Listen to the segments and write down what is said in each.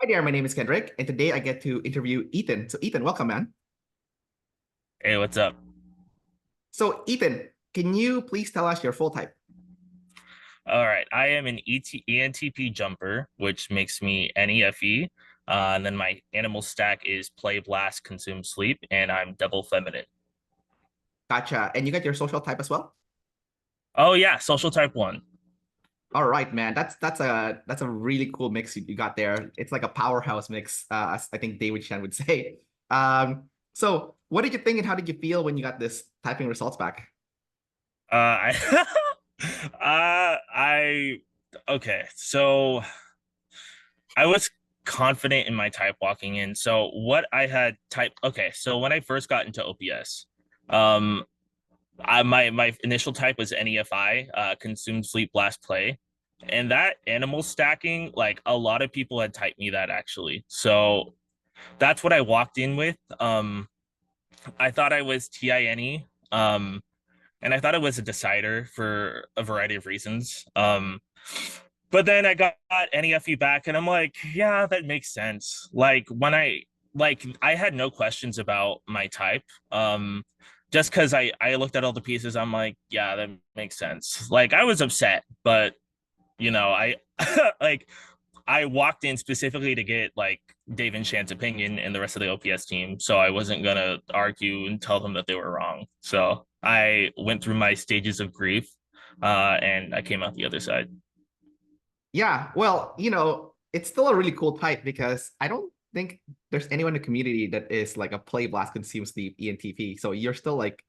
Hi there, my name is Kendrick, and today I get to interview Ethan. So, Ethan, welcome, man. Hey, what's up? So, Ethan, can you please tell us your full type? All right, I am an ENTP jumper, which makes me NEFE. And then my animal stack is play, blast, consume, sleep, and I'm double feminine. Gotcha. And you got your social type as well? Oh yeah, social type one. All right, man. That's a really cool mix you got there. It's like a powerhouse mix, as I think David Shan would say. So what did you think and how did you feel when you got this typing results back? I, I, okay. So I was confident in my type walking in. So what I had typed. Okay, so when I first got into OPS, um, my initial type was NEFI, consume, sleep, blast, play. And that animal stacking, like a lot of people had typed me that actually. So that's what I walked in with. I thought I was TINE. And I thought it was a decider for a variety of reasons. But then I got NEFE back and I'm like, yeah, that makes sense. I had no questions about my type. Just because I looked at all the pieces, I'm like, yeah, that makes sense. Like I was upset, but I like I walked in specifically to get like Dave and Shan's opinion and the rest of the OPS team. So I wasn't gonna argue and tell them that they were wrong. So I went through my stages of grief, and I came out the other side. Yeah, well, it's still a really cool type because I don't think there's anyone in the community that is like a play blast consume sleep ENTP. So you're still like,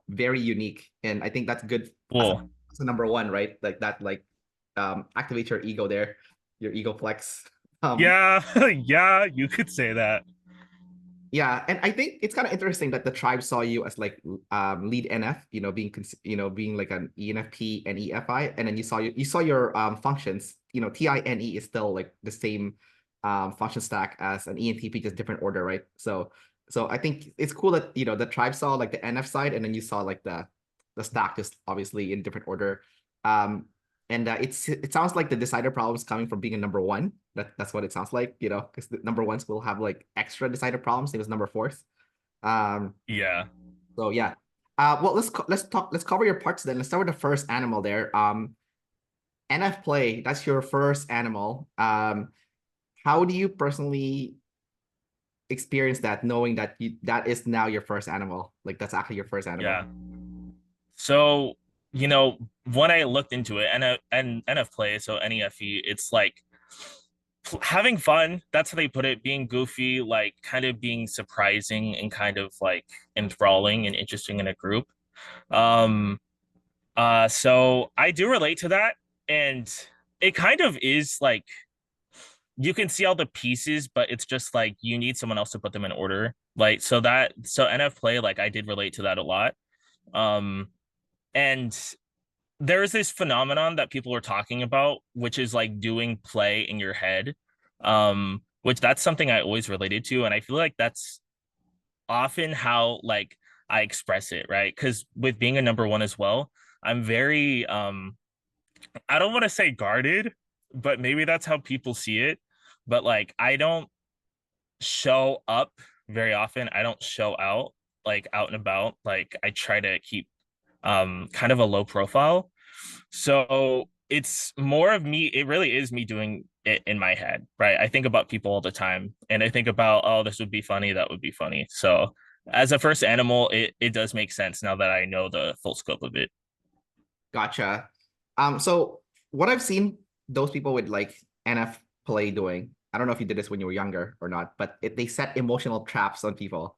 very unique. And I think that's good as Cool. a number one, right? Like that, like activates your ego there, your ego flex. Um, Yeah, yeah, you could say that. yeah, and I think it's kind of interesting that the tribe saw you as like lead NF, being like an ENFP and EFI, and then you saw your functions, TINE is still like the same function stack as an ENTP, just different order, right? So I think it's cool that the tribe saw like the NF side, and then you saw like the stack just obviously in different order. Um, and it sounds like the decider problem is coming from being a number one. That's what it sounds like, because the number ones will have like extra decider problems, same as number fours. Um, Yeah. so yeah. Well, let's cover your parts then. Let's start with the first animal there. NF play, that's your first animal. How do you personally experience that, knowing that that is now your first animal? Like that's actually your first animal. Yeah. So, when I looked into it and NF play, so NEFE, it's like having fun. That's how they put it, being goofy, like kind of being surprising and kind of like enthralling and interesting in a group. Um, so I do relate to that, and it kind of is like you can see all the pieces, but it's just like you need someone else to put them in order. Like so NF play, like I did relate to that a lot. Um, and there's this phenomenon that people are talking about, which is like doing play in your head. Which that's something I always related to, and I feel like that's often how like I express it, right? Because with being a number one as well, I'm very I don't want to say guarded, but maybe that's how people see it. But like I don't show up very often. I don't show out like out and about. Like I try to keep kind of a low profile. So it's more of me, it really is me doing it in my head, right? I think about people all the time and I think about, oh, this would be funny, that would be funny. So as a first animal, it does make sense now that I know the full scope of it. Gotcha. So what I've seen those people with like NF play doing, I don't know if you did this when you were younger or not, but they set emotional traps on people,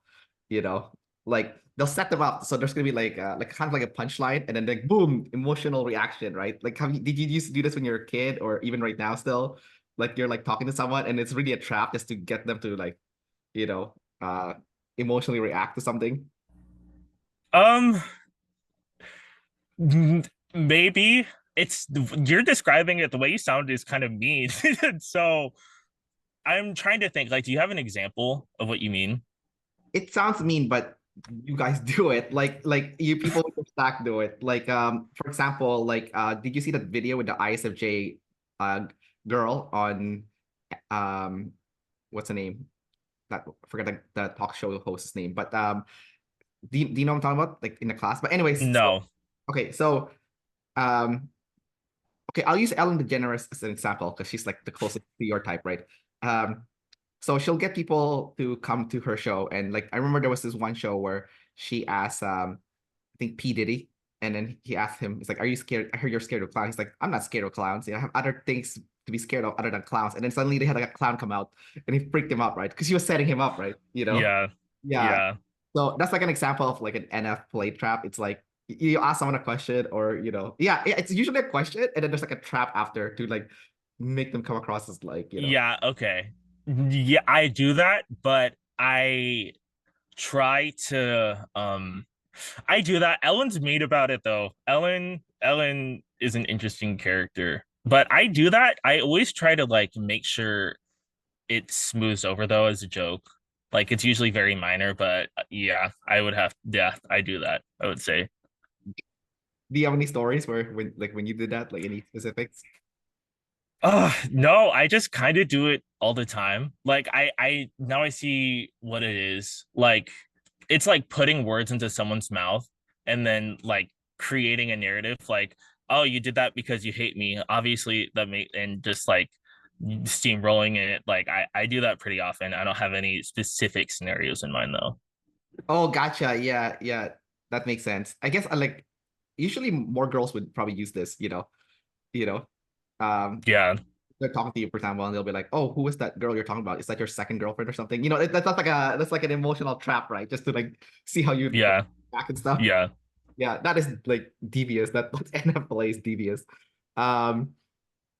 you know, like they'll set them up. So there's gonna be like kind of like a punchline, and then like boom, emotional reaction, right? Like, did you used to do this when you were a kid, or even right now still? Like you're like talking to someone, and it's really a trap just to get them to like, you know, uh, emotionally react to something. Um, maybe it's you're describing it the way you sound is kind of mean. So I'm trying to think, like, do you have an example of what you mean? It sounds mean, but you guys do it. Like you people with the stack do it. Like for example, like did you see that video with the ISFJ uh girl on um what's the name? That I forget the talk show host's name, but do you know what I'm talking about? Like in the class. But anyways, so No. okay, so um okay, I'll use Ellen DeGeneres as an example because she's like the closest to your type, right? Um, so she'll get people to come to her show, and like I remember there was this one show where she asked, I think P Diddy, and then he asked him, he's like, "Are you scared? I heard you're scared of clowns." He's like, "I'm not scared of clowns. You know, I have other things to be scared of other than clowns." And then suddenly they had like a clown come out, and he freaked him out, right? Because he was setting him up, right? You know, Yeah. yeah. Yeah. So that's like an example of like an NF play trap. It's like you ask someone a question, or yeah, it's usually a question, and then there's like a trap after to like make them come across as like Yeah, okay. Yeah, I do that, but try to I do that. Ellen's mean about it though. Ellen is an interesting character. But I do that. I always try to like make sure it smooths over though as a joke. Like it's usually very minor, but yeah, yeah, I do that, I would say. Do you have any stories where when you did that, like any specifics? No, I just kind of do it all the time. Like I now I see what it is. Like it's like putting words into someone's mouth and then like creating a narrative like, oh, you did that because you hate me. Obviously that may and just like steamrolling it. Like I do that pretty often. I don't have any specific scenarios in mind though. Oh, gotcha. Yeah, yeah, that makes sense. I guess I like usually more girls would probably use this, you know. Um, Yeah. they're talking to you, for example, and they'll be like, "Oh, who is that girl you're talking about? Is that your second girlfriend or something?" That's like an emotional trap, right? Just to like see how you Yeah. act and stuff. Yeah. Yeah, that is like devious. That's NF is devious. Um,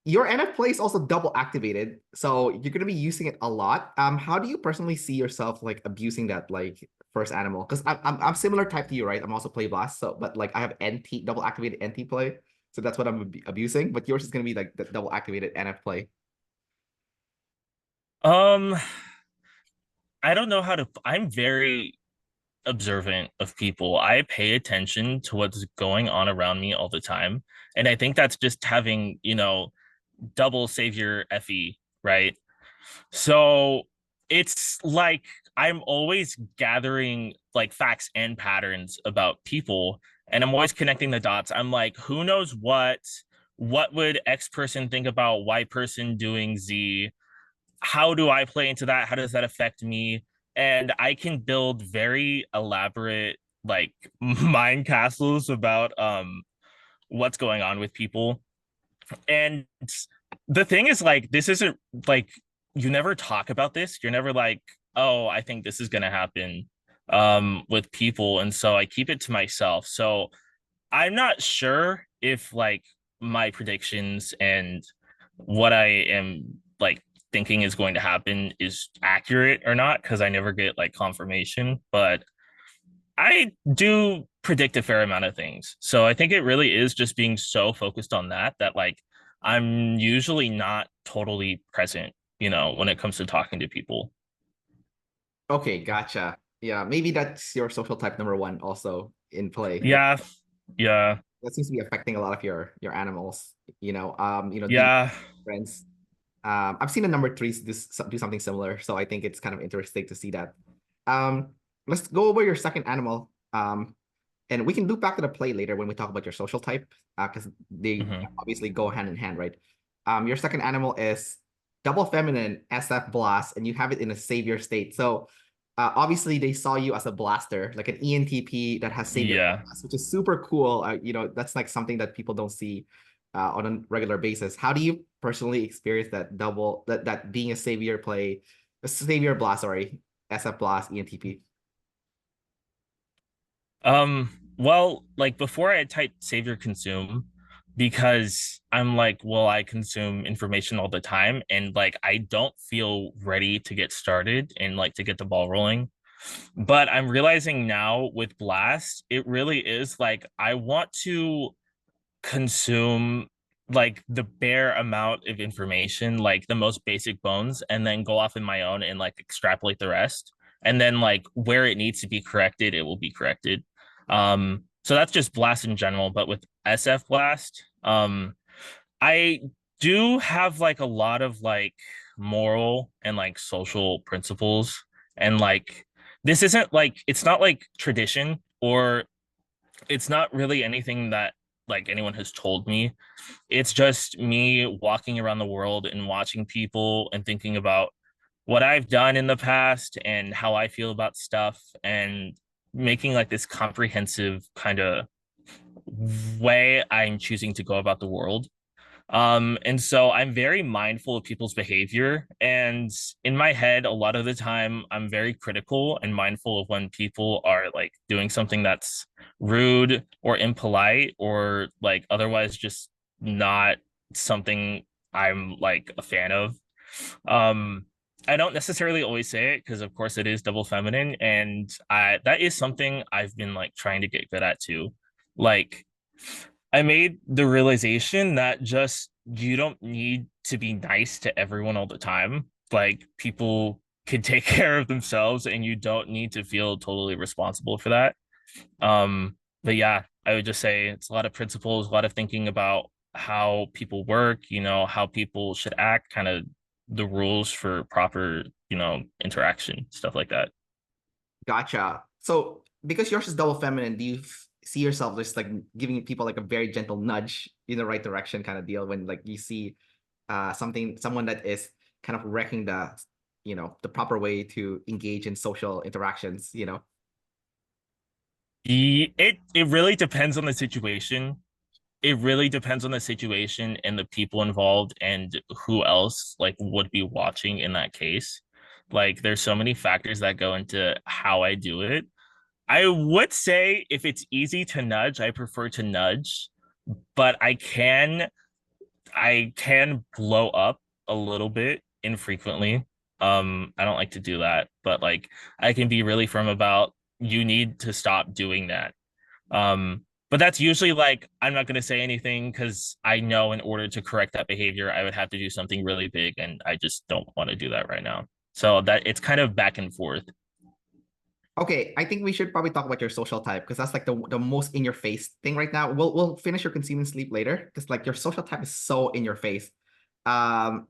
your NF play is also double activated, so you're gonna be using it a lot. How do you personally see yourself like abusing that like first animal? Because I'm similar type to you, right? I'm also play blast, so but like I have NT double activated NT play, so that's what I'm abusing. But yours is gonna be like the double activated NF play. Um, I don't know how to I'm very observant of people. I pay attention to what's going on around me all the time. And I think that's just having, double savior FE, right? So it's like I'm always gathering like facts and patterns about people, and I'm always connecting the dots. I'm like, who knows what would X person think about Y person doing Z? How do I play into that? How does that affect me? And I can build very elaborate like mind castles about what's going on with people. And the thing is like this isn't like you never talk about this. You're never like, "Oh, I think this is going to happen with people." And so I keep it to myself. So I'm not sure if like my predictions and what I am like thinking is going to happen is accurate or not because I never get like confirmation, but I do predict a fair amount of things. So I think it really is just being so focused on that like I'm usually not totally present, when it comes to talking to people. Okay, gotcha. Yeah, maybe that's your social type number one also in play. Like Yeah. Yeah. that seems to be affecting a lot of your animals. Dealing Yeah. with friends. I've seen the number threes do something similar, so I think it's kind of interesting to see that. Um, let's go over your second animal. And we can loop back to the play later when we talk about your social type, because they Mhm. obviously go hand in hand, right? Your second animal is double feminine SF blast, and you have it in a savior state. So obviously they saw you as a blaster, like an ENTP that has savior Yeah. blast, which is super cool. That's like something that people don't see on a regular basis. How do you personally experience that being a savior blast, sorry, SF blast ENTP? Well, like before I type savior consume because I'm like, well, I consume information all the time and like I don't feel ready to get started and like to get the ball rolling. But I'm realizing now with Blast, it really is like I want to consume like the bare amount of information, like the most basic bones, and then go off in my own and like extrapolate the rest. And then like where it needs to be corrected, it will be corrected. So that's just Blast in general, but with SF Blast, I do have like a lot of like moral and like social principles, and like this isn't like, it's not like tradition, or it's not really anything that like anyone has told me. It's just me walking around the world and watching people and thinking about what I've done in the past and how I feel about stuff, and making like this comprehensive kind of way I'm choosing to go about the world. And so I'm very mindful of people's behavior. And in my head, a lot of the time, I'm very critical and mindful of when people are like doing something that's rude or impolite, or like otherwise just not something I'm like a fan of. Um, I don't necessarily always say it because, of course, it is double feminine, and that is something I've been like trying to get good at too. Like, I made the realization that just you don't need to be nice to everyone all the time. Like, people can take care of themselves, and you don't need to feel totally responsible for that. But yeah, I would just say it's a lot of principles, a lot of thinking about how people work, how people should act, kind of the rules for proper, interaction, stuff like that. Gotcha. So because yours is double feminine, do you see yourself just like giving people like a very gentle nudge in the right direction kind of deal when like you see someone that is kind of wrecking the proper way to engage in social interactions, you know? It really depends on the situation. It really depends on the situation and the people involved and who else like would be watching in that case. Like, there's so many factors that go into how I do it. I would say if it's easy to nudge, I prefer to nudge, but I can blow up a little bit infrequently. I don't like to do that, but like I can be really firm about, you need to stop doing that. But that's usually like, I'm not going to say anything because I know in order to correct that behavior, I would have to do something really big, and I just don't want to do that right now. So that it's kind of back and forth. Okay, I think we should probably talk about your social type because that's like the most in your face thing right now. We'll finish your consume and sleep later because like your social type is so in your face. Um,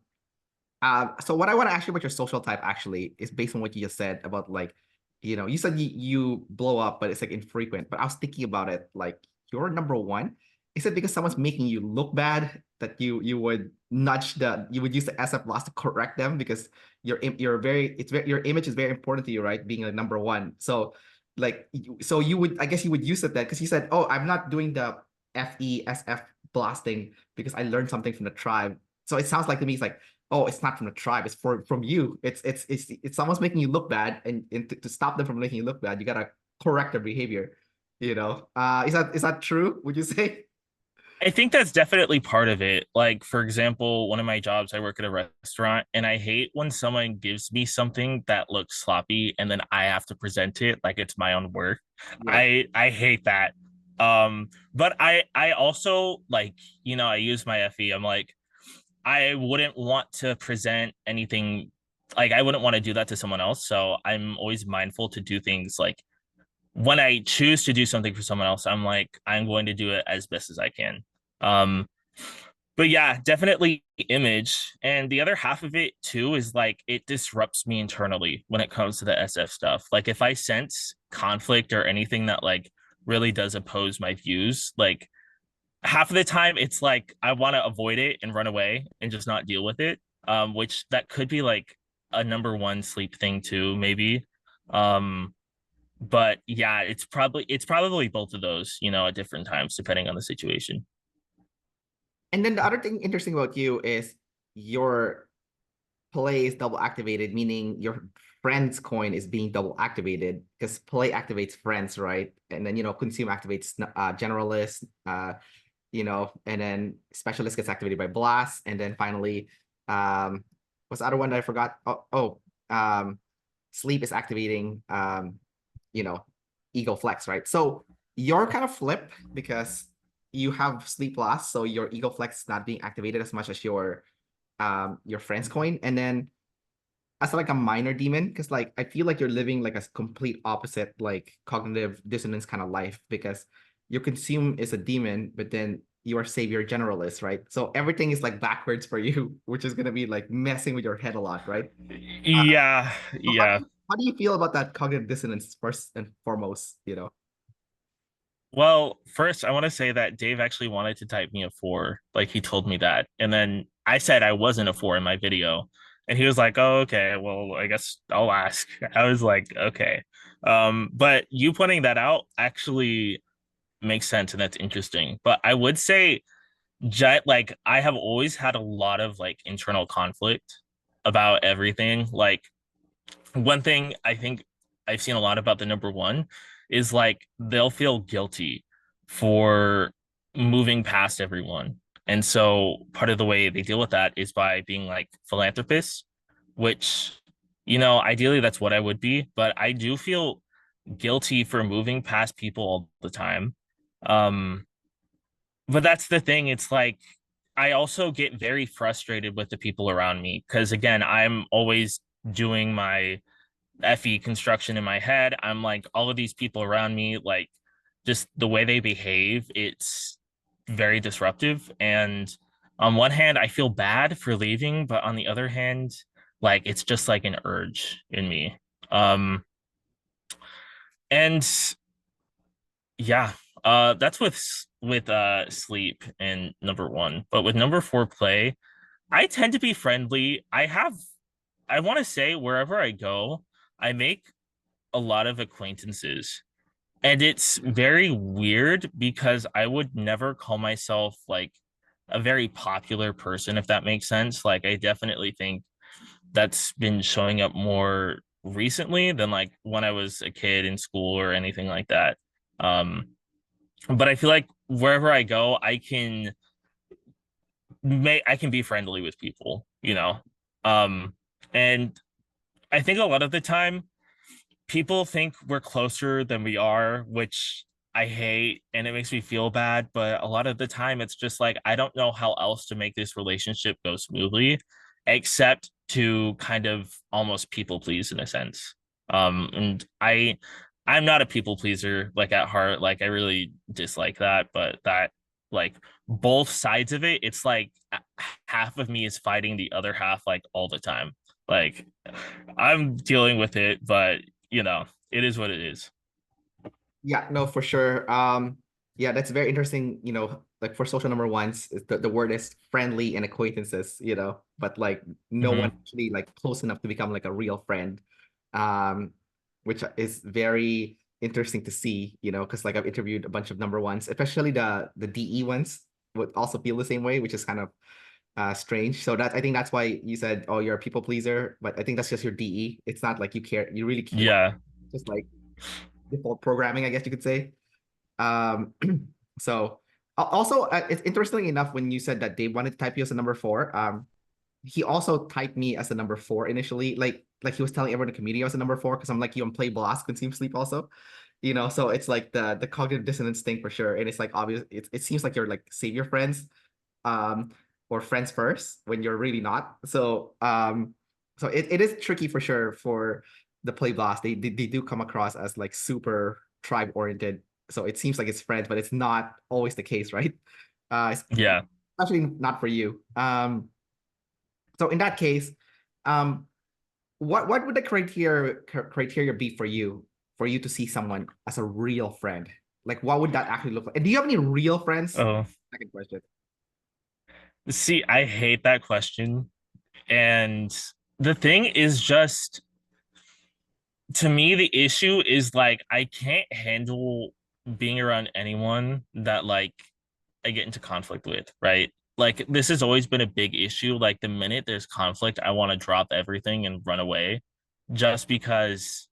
so what I want to ask you about your social type actually is based on what you just said about like, you said you blow up, but it's like infrequent. But I was thinking about it, like you're number one. Is it because someone's making you look bad that you would you would use the SF loss to correct them because you're very your image is very important to you, right? Being a number one. So like so you would I guess you would use it that because you said, oh, I'm not doing the FESF blasting because I learned something from the tribe. So it sounds like to me it's like, oh, it's not from the tribe, it's from you. It's almost making you look bad, and to stop them from making you look bad, you gotta correct their behavior. Is that true? Would you say? I think that's definitely part of it. Like, for example, one of my jobs, I work at a restaurant, and I hate when someone gives me something that looks sloppy and then I have to present it like it's my own work. Yeah. I hate that. But I also like, I use my FE. I'm like, I wouldn't want to present anything, like I wouldn't want to do that to someone else. So I'm always mindful to do things like, when I choose to do something for someone else, I'm like, I'm going to do it as best as I can. Um, but yeah, definitely image. And the other half of it too is like, it disrupts me internally when it comes to the SF stuff. Like, if I sense conflict or anything that like really does oppose my views, like half of the time it's like I want to avoid it and run away and just not deal with it. Which that could be like a number one sleep thing too, maybe. Um, but yeah, it's probably both of those, at different times depending on the situation. And then the other thing interesting about you is your play is double activated, meaning your friend's coin is being double activated because play activates friends, right? And then consume activates generalist, and then specialist gets activated by blast, and then finally, what's the other one that I forgot? Sleep is activating, you know, ego flex, right? So you're kind of flip because you have sleep loss, so your ego flex is not being activated as much as your friend's coin, and then as like a minor demon, because like I feel like you're living like a complete opposite like cognitive dissonance kind of life because your consume is a demon, but then you are savior generalist, right? So everything is like backwards for you, which is gonna be like messing with your head a lot, right? Uh, Yeah, so how yeah. do you, how do you feel about that cognitive dissonance first and foremost, you know? Well, first, I want to say that Dave actually wanted to type me a four. Like he told me that. And then I said I wasn't a four in my video. And he was like, oh, okay, well, I guess I'll ask. I was like, okay. But you pointing that out actually makes sense and that's interesting. But I would say like I have always had a lot of like internal conflict about everything. Like one thing I think I've seen a lot about the number one is like they'll feel guilty for moving past everyone. And so part of the way they deal with that is by being like philanthropists, which, ideally that's what I would be, but I do feel guilty for moving past people all the time. Um, but that's the thing. It's like I also get very frustrated with the people around me because again, I'm always doing my FE construction in my head. I'm like, all of these people around me, like, just the way they behave, it's very disruptive. And on one hand, I feel bad for leaving, but on the other hand, like, it's just like an urge in me. Um, and yeah, that's with sleep and number one. But with number four play, I tend to be friendly. I want to say wherever I go, I make a lot of acquaintances. And it's very weird because I would never call myself like a very popular person, if that makes sense. Like, I definitely think that's been showing up more recently than like when I was a kid in school or anything like that. Um, but I feel like wherever I go, I can be friendly with people. Um, and I think a lot of the time people think we're closer than we are, which I hate and it makes me feel bad. But a lot of the time, it's just like, I don't know how else to make this relationship go smoothly, except to kind of almost people please in a sense. And I'm not a people pleaser, like at heart, like I really dislike that, but that like both sides of it, it's like half of me is fighting the other half like all the time. Like I'm dealing with it, but it is what it is. Yeah, no, for sure. Yeah, that's very interesting, like for social number ones, the word is friendly and acquaintances, but like no one Hmm. actually like close enough to become like a real friend. Um, which is very interesting to see, because like I've interviewed a bunch of number ones, especially the DE ones would also feel the same way, which is kind of strange. So I think that's why you said, oh, you're a people pleaser, but I think that's just your DE. It's not like you really care, Yeah. just like default programming, I guess you could say. Um, so also, it's interestingly enough when you said that they wanted to type you as a number four. He also typed me as a number four initially. Like he was telling everyone in the community I was a number four because I'm like you on Play Blast Consume Sleep also. So it's like the cognitive dissonance thing for sure. And it's like obvious. It seems like you're like save your friends, um, or friends first when you're really not. So it is tricky for sure for the Play Blast. They do come across as like super tribe oriented, so it seems like it's friends, but it's not always the case, right? Uh, Yeah. Especially not for you. So in that case, um, what would the criteria be for you to see someone as a real friend? Like, what would that actually look like? And do you have any real friends? Oh, Second question. see, I hate that question. And the thing is just, to me, the issue is like, I can't handle being around anyone that like I get into conflict with, right? Like, this has always been a big issue. Like, the minute there's conflict, I want to drop everything and run away just because,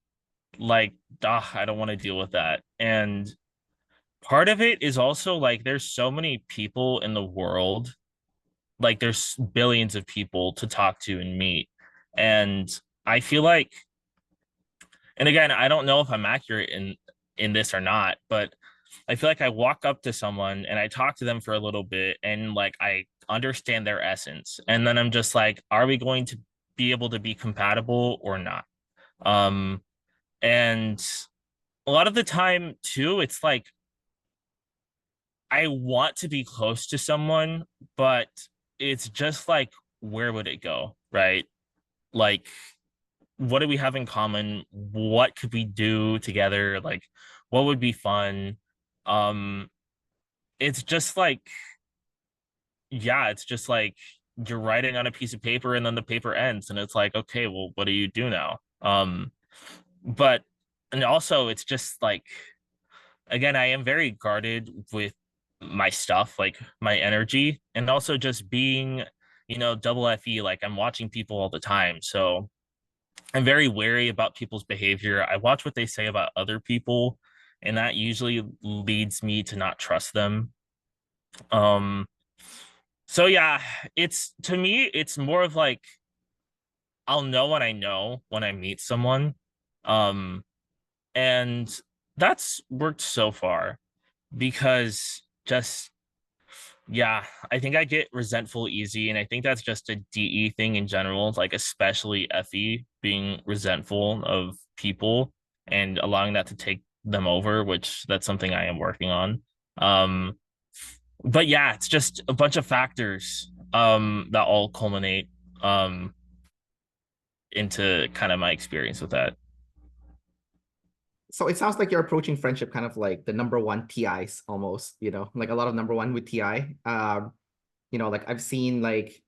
like, I don't want to deal with that. And part of it is also like there's so many people in the world, like there's billions of people to talk to and meet. And I feel like, and again, I don't know if I'm accurate in this or not, but I feel like I walk up to someone and I talk to them for a little bit and like I understand their essence. And then I'm just like, are we going to be able to be compatible or not? Um, and a lot of the time too, it's like I want to be close to someone, but it's just like, where would it go, right? Like, what do we have in common? What could we do together? Like, what would be fun? Um, it's just like, yeah, it's just like you're writing on a piece of paper and then the paper ends, and it's like, okay, well, what do you do now? But and also it's just like, again, I am very guarded with my stuff, like my energy, and also just being, double FE, like I'm watching people all the time. So I'm very wary about people's behavior. I watch what they say about other people, and that usually leads me to not trust them. Um, so yeah, it's to me, it's more of like I'll know what I know when I meet someone. Um, and that's worked so far because just yeah, I think I get resentful easy, and I think that's just a DE thing in general, like especially FE being resentful of people and allowing that to take them over, which that's something I am working on. Um, but yeah, it's just a bunch of factors that all culminate into kind of my experience with that. So it sounds like you're approaching friendship kind of like the number one TIs almost, like a lot of number one with TI. Like I've seen like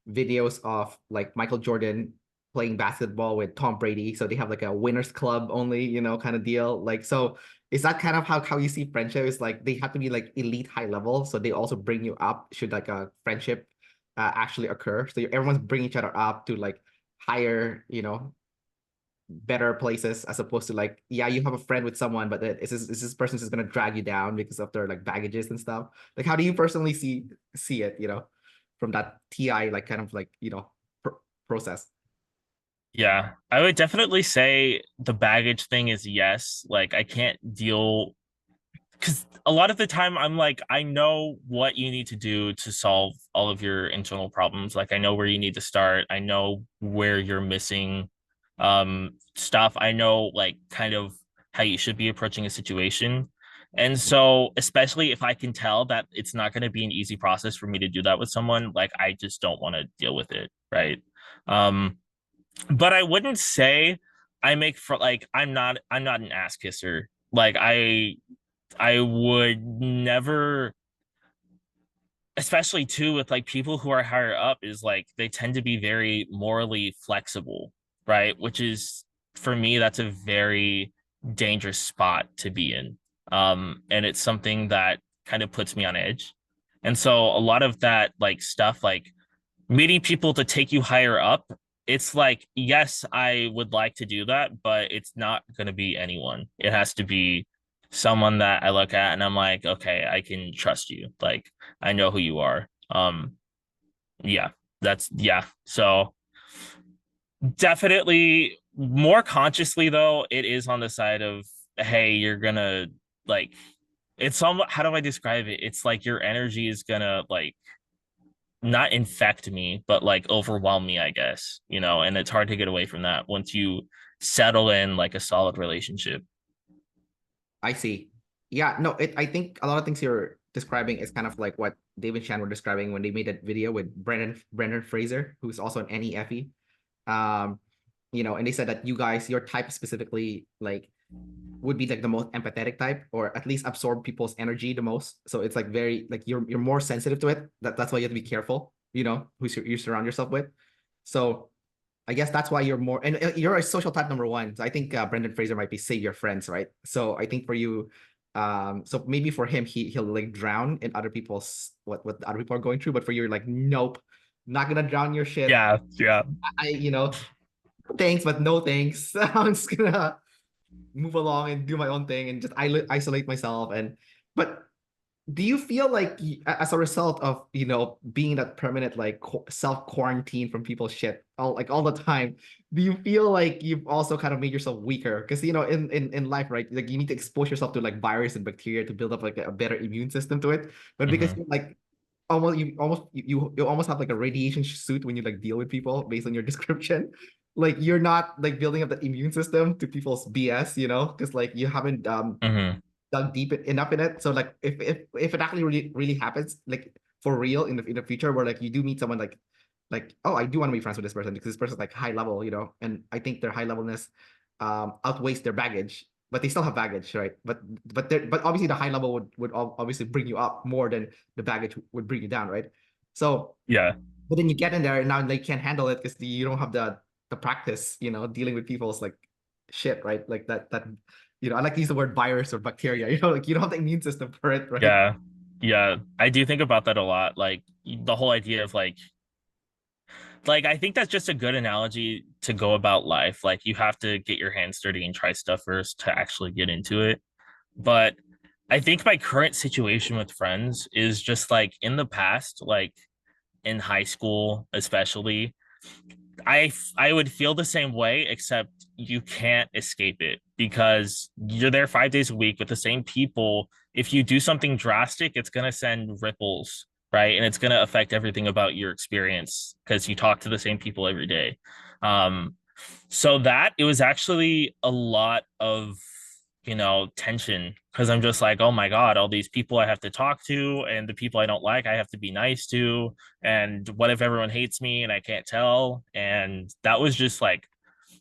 videos of like Michael Jordan playing basketball with Tom Brady. So they have like a winners club only, kind of deal. Like, so is that kind of how you see friendship? Is like they have to be like elite high level. So they also bring you up should like a friendship actually occur. So everyone's bringing each other up to like higher, better places as opposed to like, yeah, you have a friend with someone, but is this person just gonna drag you down because of their like baggages and stuff? Like, how do you personally see it, from that TI like kind of like process? Yeah, I would definitely say the baggage thing is yes. Like I can't deal because a lot of the time I'm like, I know what you need to do to solve all of your internal problems. Like I know where you need to start. I know where you're missing stuff. I know like kind of how you should be approaching a situation. And so, especially if I can tell that it's not going to be an easy process for me to do that with someone, like I just don't want to deal with it, right? Um, but I wouldn't say I make for like I'm not an ass kisser. Like I would never, especially too with like people who are higher up, is like they tend to be very morally flexible, right? Which is for me, that's a very dangerous spot to be in. And it's something that kind of puts me on edge. And so a lot of that like stuff, like meeting people to take you higher up, it's like, yes, I would like to do that, but it's not going to be anyone. It has to be someone that I look at and I'm like, okay, I can trust you. Like, I know who you are. Yeah, yeah. So definitely more consciously though, it is on the side of, hey, you're gonna like, it's some, how do I describe it? It's like your energy is gonna like not infect me, but like overwhelm me, I guess, and it's hard to get away from that once you settle in like a solid relationship. I see. Yeah, no, I think a lot of things you're describing is kind of like what Dave and Shan were describing when they made that video with Brendan Fraser, who's also an NEFE. Um, and they said that you guys, your type specifically, like would be like the most empathetic type, or at least absorb people's energy the most. So it's like very like you're more sensitive to it. That's why you have to be careful, who you surround yourself with. So I guess that's why you're more, and you're a social type number one. So I think Brendan Fraser might be save your friends, right? So I think for you, so maybe for him, he'll like drown in other people's what other people are going through, but for you, you're like, nope, not gonna drown your shit. Yeah, yeah. Thanks, but no thanks. I'm just gonna move along and do my own thing and just isolate myself. But do you feel like as a result of being that permanent like self quarantine from people's shit all the time, do you feel like you've also kind of made yourself weaker? Because in life, right, like you need to expose yourself to like virus and bacteria to build up like a better immune system to it. But because Hmm. you're like you almost have like a radiation suit when you like deal with people based on your description. Like you're not like building up the immune system to people's BS, because like you haven't Hmm. dug deep enough in it. So like if it actually really happens, like for real in the future, where like you do meet someone like, oh, I do want to be friends with this person because this person's like high level, and I think their high levelness outweighs their baggage, but they still have baggage, right? But obviously the high level would obviously bring you up more than the baggage would bring you down, right? So, Yeah. but then you get in there and now they can't handle it because you don't have the practice, dealing with people's like shit, right? Like that I like to use the word virus or bacteria, like you don't have the immune system for it, right? Yeah. Yeah. I do think about that a lot. Like the whole idea of like I think that's just a good analogy to go about life. Like you have to get your hands dirty and try stuff first to actually get into it. But I think my current situation with friends is just like in the past, like in high school especially, I would feel the same way, except you can't escape it because you're there 5 days a week with the same people. If you do something drastic, it's gonna send ripples, right? And it's gonna affect everything about your experience because you talk to the same people every day. Um, so that it was actually a lot of tension because I'm just like, oh my God, all these people I have to talk to, and the people I don't like, I have to be nice to. And what if everyone hates me and I can't tell? And that was just like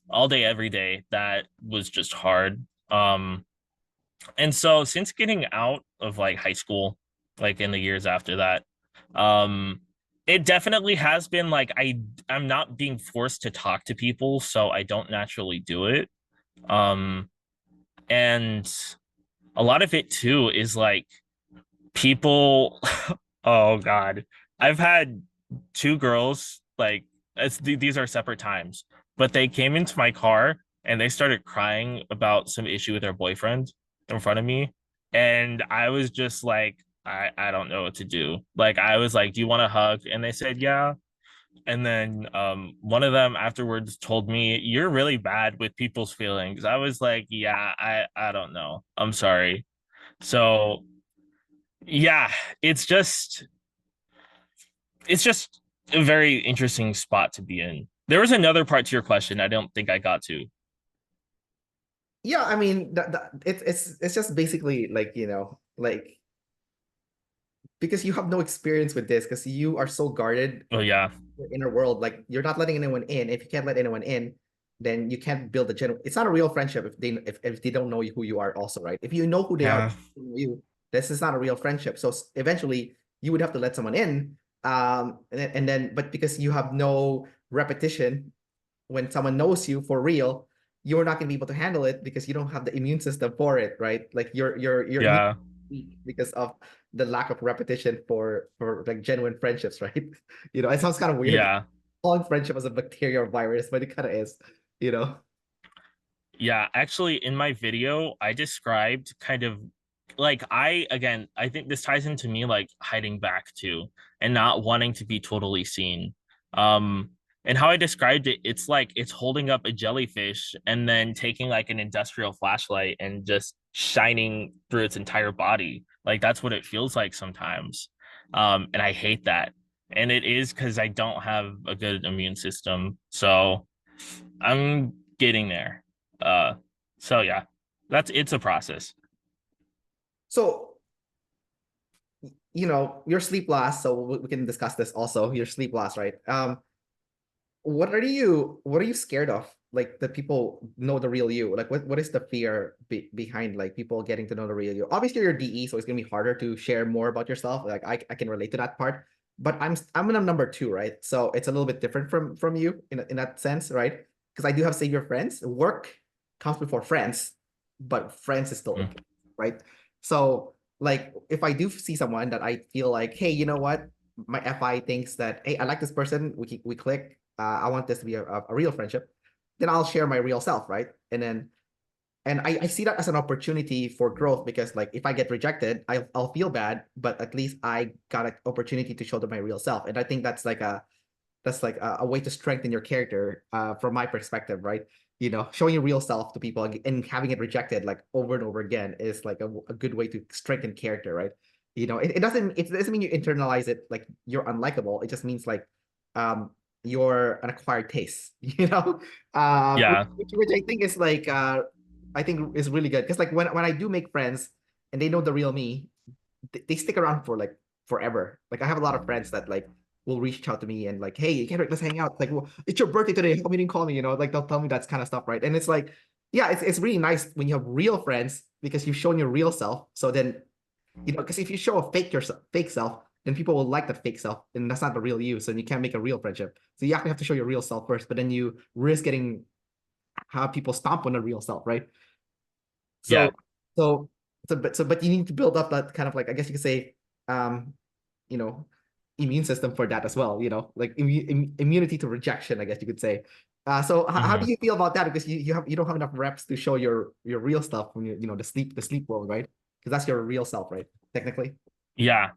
all day, every day. That was just hard. And so since getting out of like high school, like in the years after that, um, it definitely has been like I'm not being forced to talk to people, so I don't naturally do it. Um, and a lot of it too is like people oh God, I've had two girls like these are separate times, but they came into my car and they started crying about some issue with their boyfriend in front of me, and I was just like, I don't know what to do. Like I was like, do you want a hug? And they said yeah. And then one of them afterwards told me, you're really bad with people's feelings. I was like, yeah, I don't know, I'm sorry. So yeah, it's just it's just a very interesting spot to be in. There was another part to your question I don't think I got to. Yeah, I mean, it's just basically like, like because you have no experience with this because you are so guarded Oh yeah. your inner world. Like you're not letting anyone in. If you can't let anyone in, then you can't build a genuine. It's not a real friendship if they don't know who you are also, right? If you know who they are, Yeah. you this is not a real friendship. So eventually you would have to let someone in. And then but because you have no repetition when someone knows you for real, you're not going to be able to handle it because you don't have the immune system for it, right? Like your immune Yeah. weak because of the lack of repetition for like genuine friendships, right? It sounds kind of weird Yeah. calling friendship as a bacteria or virus, but it kind of is, you know. Yeah, actually, in my video, I described kind of like I think this ties into me like hiding back too and not wanting to be totally seen. Um, and how I described it, it's like it's holding up a jellyfish and then taking like an industrial flashlight and just shining through its entire body. Like that's what it feels like sometimes. And I hate that. And it is because I don't have a good immune system. So I'm getting there. Uh, so yeah, it's a process. So your sleep loss. So we can discuss this also. Your sleep loss, right? What are you scared of? Like that people know the real you. Like what is the fear behind like people getting to know the real you? Obviously you're DE, so it's gonna be harder to share more about yourself. Like I can relate to that part. But I'm in a number two, right? So it's a little bit different from you in that sense, right? Because I do have savior friends. Work comes before friends, but friends is still Mm. important, right? So like if I do see someone that I feel like, hey, you know what? My FI thinks that, hey, I like this person. We click. I want this to be a real friendship. Then I'll share my real self, right? And I see that as an opportunity for growth because like if I get rejected, I'll feel bad, but at least I got an opportunity to show them my real self. And I think that's like a way to strengthen your character, from my perspective, right? Showing your real self to people and having it rejected like over and over again is like a good way to strengthen character, right? It doesn't mean you internalize it like you're unlikable. It just means like um you're an acquired taste, which, Yeah. which I think is like I think is really good because like when I do make friends, and they know the real me, they stick around for like forever. Like I have a lot of friends that like will reach out to me and like, hey, Kendrick, let's hang out. Like, well, it's your birthday today. How come you didn't call me? You know, like they'll tell me that kind of stuff, right? And it's like, yeah, it's really nice when you have real friends because you've shown your real self. So then, you know, because if you show a fake self, then people will like the fake self, and that's not the real you. So you can't make a real friendship. So you actually have to show your real self first, but then you risk getting how people stomp on the real self, right? Yeah. So, so, but you need to build up that kind of like, I guess you could say, um, you know, immune system for that as well. You know, like immunity to rejection, I guess you could say. So how do Mhm. you feel about that? Because you don't have enough reps to show your real stuff when you know the sleep world, right? Because that's your real self, right? Technically. Yeah.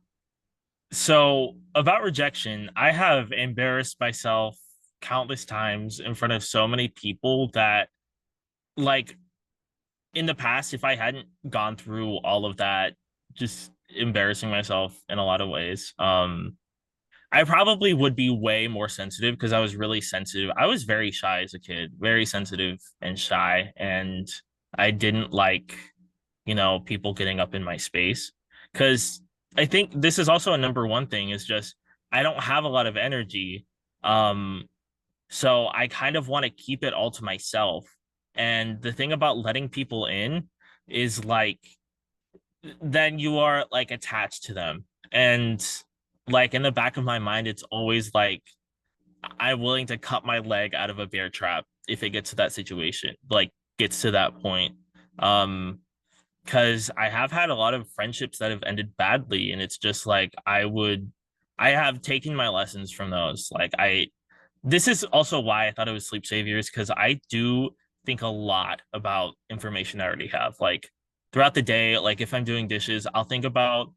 So about rejection, I have embarrassed myself countless times in front of so many people that, like, in the past, if I hadn't gone through all of that, just embarrassing myself in a lot of ways, I probably would be way more sensitive because I was really sensitive. I was very shy as a kid, very sensitive and shy, and I didn't like, people getting up in my space. Because I think this is also a number one thing is just I don't have a lot of energy. Um, so I kind of want to keep it all to myself. And the thing about letting people in is like then you are like attached to them. And like in the back of my mind, it's always like I'm willing to cut my leg out of a bear trap if it gets to that situation, like gets to that point. Um, because I have had a lot of friendships that have ended badly, and it's just like I have taken my lessons from those. This is also why I thought it was sleep saviors because I do think a lot about information I already have. Like throughout the day, like if I'm doing dishes, I'll think about,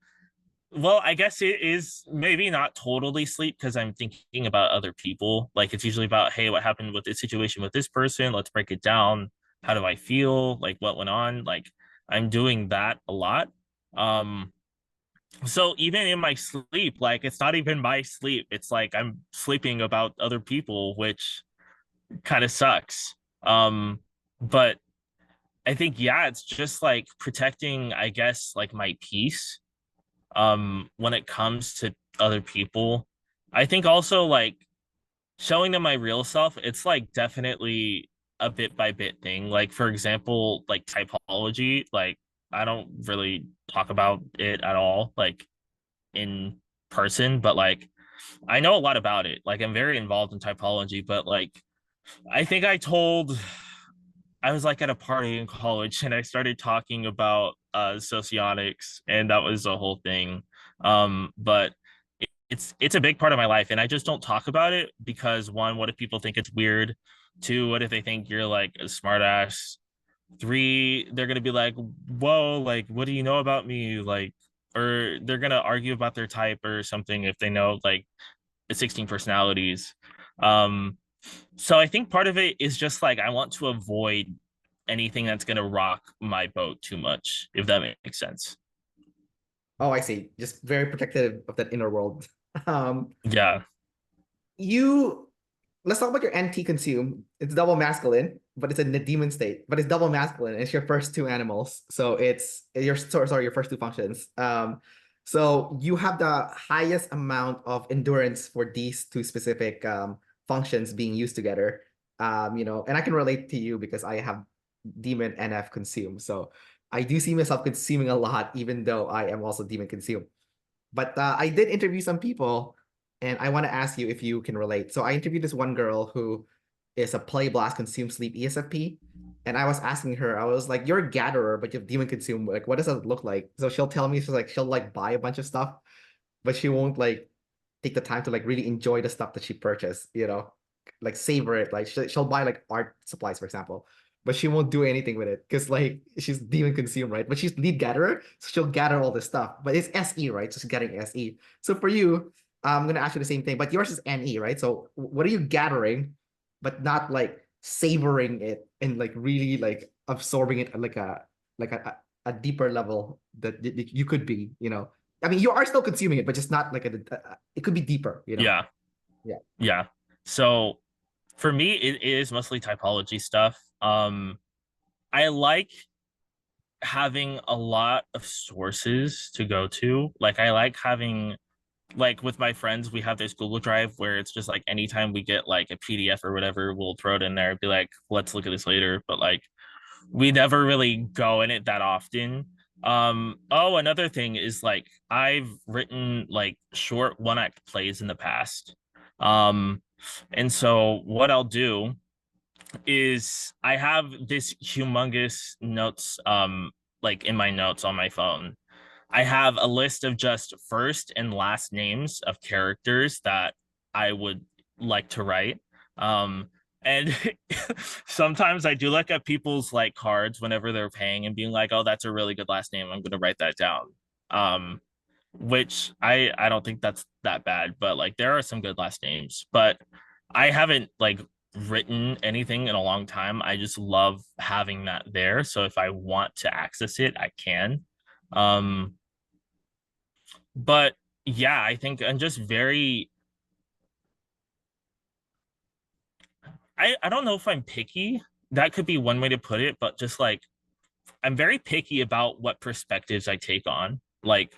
well, I guess it is maybe not totally sleep because I'm thinking about other people. Like it's usually about, hey, what happened with this situation with this person? Let's break it down. How do I feel? Like what went on? Like I'm doing that a lot. Um, so even in my sleep, like it's not even my sleep. It's like I'm sleeping about other people, which kind of sucks. But I think yeah, it's just like protecting, I guess, like my peace when it comes to other people. I think also like showing them my real self, it's like definitely a bit by bit thing. Like for example, like typology, like I don't really talk about it at all like in person, but like I know a lot about it. Like I'm very involved in typology, but like I think I was like at a party in college and I started talking about socionics and that was the whole thing. But it's a big part of my life and I just don't talk about it because one, what if people think it's weird? Two, what if they think you're like a smartass? Three, they're gonna be like, whoa, like what do you know about me? Like, or they're gonna argue about their type or something if they know like the 16 personalities. Um, so I think part of it is just like I want to avoid anything that's gonna rock my boat too much, if that makes sense. Oh, I see. Just very protective of that inner world. Um, Yeah. you let's talk about your NT consume. It's double masculine, but it's in the demon state. But it's double masculine. It's your first two animals. So it's your sorry, your first two functions. So you have the highest amount of endurance for these two specific functions being used together. You know, and I can relate to you because I have demon NF consume. So I do see myself consuming a lot, even though I am also demon consume. But I did interview some people, and I want to ask you if you can relate. So I interviewed this one girl who is a play blast consume sleep ESFP, and I was asking her, I was like, "You're a gatherer, but you have demon consume. Like, what does that look like?" So she'll tell me she'll like buy a bunch of stuff, but she won't like take the time to like really enjoy the stuff that she purchased. You know, like savor it. Like she'll buy like art supplies, for example, but she won't do anything with it because like she's demon consume, right? But she's lead gatherer, so she'll gather all this stuff. But it's SE, right? So she's getting SE. So for you, I'm gonna ask you the same thing, but yours is NE, right? So what are you gathering, but not like savoring it and like really like absorbing it at like a deeper level that you could be, you know. I mean, you are still consuming it, but just not like it could be deeper, you know. Yeah. Yeah. Yeah. So for me, it is mostly typology stuff. I like having a lot of sources to go to. Like I like having like with my friends, we have this Google Drive where it's just like anytime we get like a PDF or whatever, we'll throw it in there, be like, let's look at this later. But like we never really go in it that often. Oh, another thing is like I've written like short one act plays in the past. Um, and so what I'll do is I have this humongous notes like in my notes on my phone. I have a list of just first and last names of characters that I would like to write. And sometimes I do look at people's like cards whenever they're paying and being like, "Oh, that's a really good last name. I'm going to write that down." Um, which I don't think that's that bad, but like there are some good last names, but I haven't like written anything in a long time. I just love having that there. So if I want to access it, I can. Um, but yeah, I think I'm just very I don't know if I'm picky. That could be one way to put it, but just like I'm very picky about what perspectives I take on. Like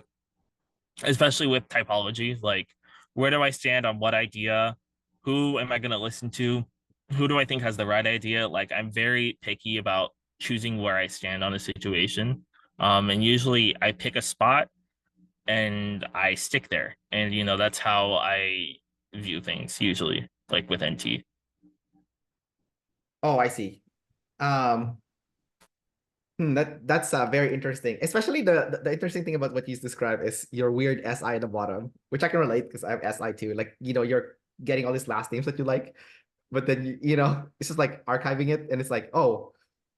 especially with typology, like where do I stand on what idea? Who am I going to listen to? Who do I think has the right idea? Like I'm very picky about choosing where I stand on a situation. And usually I pick a spot and I stick there. And that's how I view things usually, like with NT. Oh, I see. Um, that's very interesting. Especially the interesting thing about what you described is your weird SI at the bottom, which I can relate because I have SI too. Like, you're getting all these last names that you like, but then it's just like archiving it, and it's like, oh,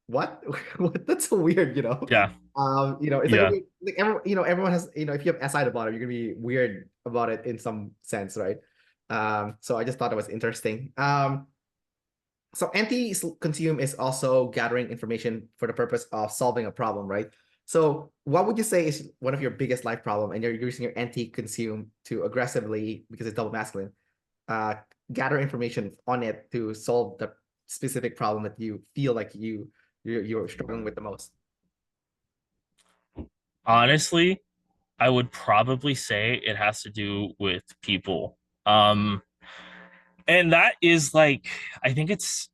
what? What? That's so weird, Yeah. it's like, Yeah. everyone has, if you have SI at the bottom, you're gonna be weird about it in some sense, right? So I just thought it was interesting. So anti-consume is also gathering information for the purpose of solving a problem, right? So what would you say is one of your biggest life problem, and you're using your anti-consume to aggressively, because it's double masculine, uh, gather information on it to solve the specific problem that you feel like you're struggling with the most? Honestly, I would probably say it has to do with people. Um, and that is like, I think it's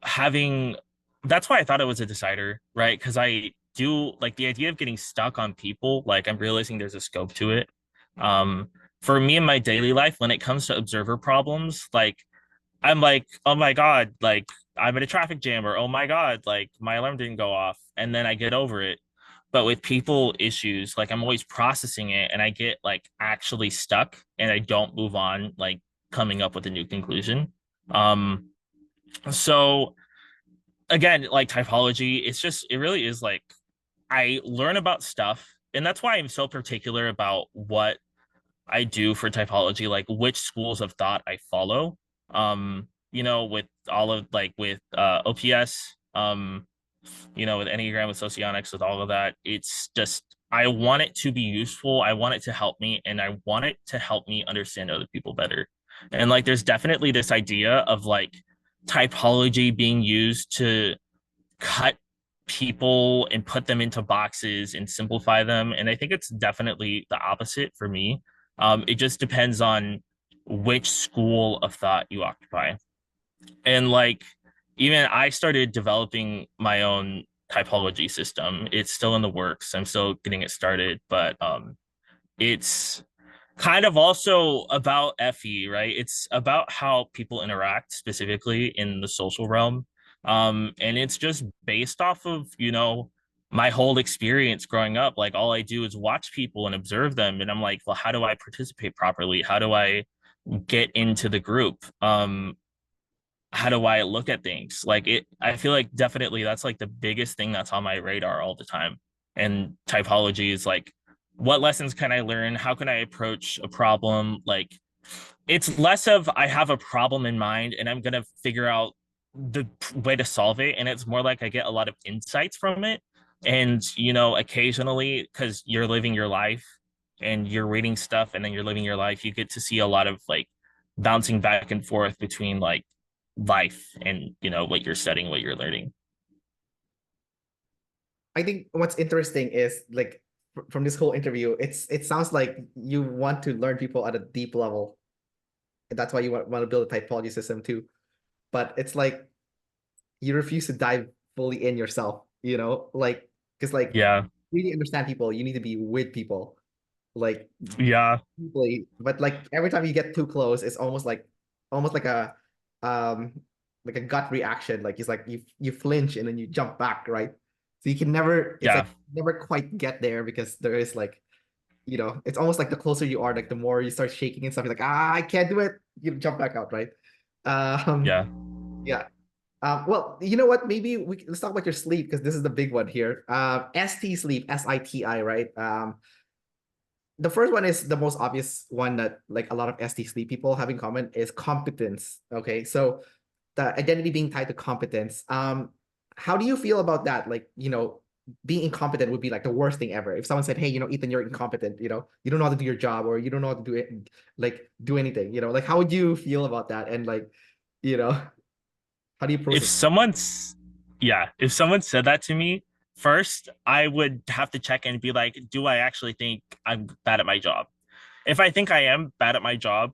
having, that's why I thought it was a decider, right? Because I do like the idea of getting stuck on people, like I'm realizing there's a scope to it. Um, for me in my daily life, when it comes to observer problems, like I'm like, oh my God, like I'm in a traffic jam, or oh my God, like my alarm didn't go off. And then I get over it. But with people issues, like I'm always processing it and I get like actually stuck and I don't move on, like coming up with a new conclusion. Um, so again, like typology, it really is like I learn about stuff. And that's why I'm so particular about what I do for typology, like which schools of thought I follow. With all of like with OPS, with Enneagram, with Socionics, with all of that, it's just I want it to be useful. I want it to help me, and I want it to help me understand other people better. And like, there's definitely this idea of like typology being used to cut people and put them into boxes and simplify them. And I think it's definitely the opposite for me. It just depends on which school of thought you occupy. And like, even I started developing my own typology system. It's still in the works. I'm still getting it started, but it's kind of also about FE, right? It's about how people interact specifically in the social realm. And it's just based off of, my whole experience growing up. Like all I do is watch people and observe them. And I'm like, well, how do I participate properly? How do I get into the group? How do I look at things? Like I feel like definitely that's like the biggest thing that's on my radar all the time. And typology is like, what lessons can I learn? How can I approach a problem? Like it's less of I have a problem in mind and I'm gonna figure out the way to solve it. And it's more like I get a lot of insights from it. And occasionally, because you're living your life and you're reading stuff and then you're living your life, you get to see a lot of like bouncing back and forth between like life and what you're studying, what you're learning. I think what's interesting is like from this whole interview, it sounds like you want to learn people at a deep level. And that's why you want to build a typology system too. But it's like you refuse to dive fully in yourself, like because like Yeah. really understand people, you need to be with people. Like Yeah. deeply, but like every time you get too close, it's almost um like a gut reaction. Like it's like you flinch and then you jump back, right? So you can never, it's Yeah. like never quite get there because there is like, it's almost like the closer you are, like the more you start shaking and stuff. You're like, I can't do it. You jump back out, right? Um, Yeah. yeah. Well, you know what? Maybe let's talk about your sleep because this is the big one here. ST sleep, SITI, right? The first one is the most obvious one that like a lot of ST sleep people have in common is competence. Okay, so the identity being tied to competence. How do you feel about that? Like, being incompetent would be like the worst thing ever. If someone said, "Hey, Ethan, you're incompetent. You don't know how to do your job, or you don't know how to do it, like do anything." Like how would you feel about that? And like, you know, how do you If process? someone's yeah, if someone said that to me, first I would have to check and be like, do I actually think I'm bad at my job? If I think I am bad at my job,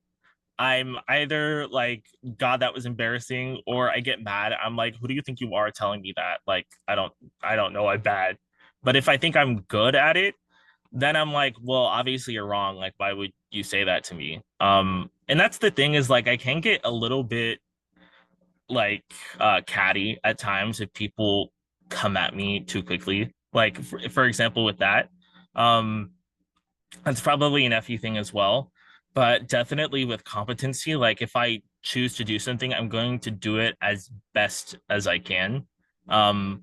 I'm either like, God, that was embarrassing, or I get mad. I'm like, who do you think you are telling me that? Like, I don't know, I'm bad. But if I think I'm good at it, then I'm like, well, obviously you're wrong. Like, why would you say that to me? And that's the thing is like I can get a little bit like catty at times if people come at me too quickly. Like for example, with that, um, that's probably an FE thing as well. But definitely with competency, like if I choose to do something, I'm going to do it as best as I can. Um,